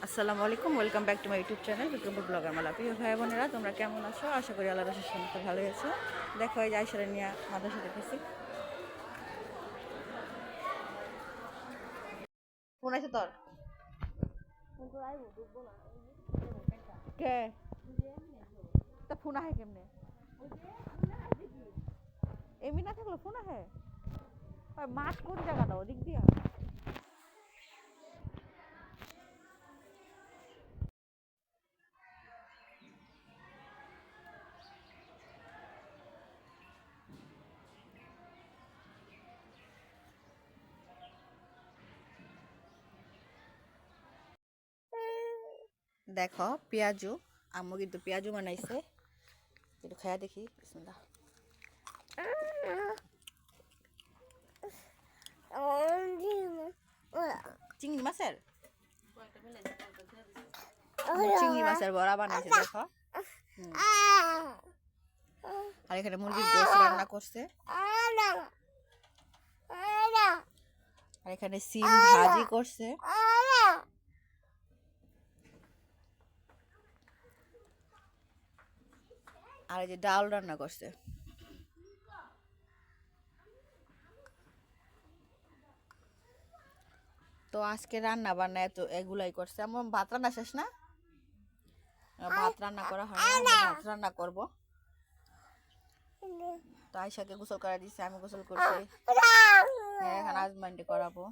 আসসালামু আলাইকুম, welcome back to my YouTube channel Bikrampur blogger Mala. প্রিয় ভাই বোনেরা, তোমরা কেমন আছো? আশা করি আল্লাহর রাসূলের সঙ্গে ভালোই আছো। দেখো এই যে আয়শারে নিয়ে মাদ্রাসা দেখেছি। ফোন আছে তোর? কে তা ফোন আহে কেমনে? এমনি না থাকলো ফোন আহে? মাঠ কোন জায়গাটা ওদিক দিয়া? দেখো পেঁয়াজু, আম্মু কিন্তু পেঁয়াজু বানাইছে, একটু খায়া দেখি। বিসমিল্লাহ। চিংড়ি মাছের চিংড়ি মাছের বড়া বানাইছে দেখো। আর এখানে মুরগির গোশত রান্না করছে, আর এখানে সিম ভাজি করছে, আর এই যে ডাল রান্না করছে। তো আজকে রান্না বান্না এগুলাই করছে। আমার ভাত রান্না শেষ না, ভাত রান্না করা হয় না, ভাত রান্না করব। তো আয়শাকে গোসল করা দিচ্ছে, আমি গোসল করছি। হ্যাঁ, এখন আজমাইন্ডে করাবো।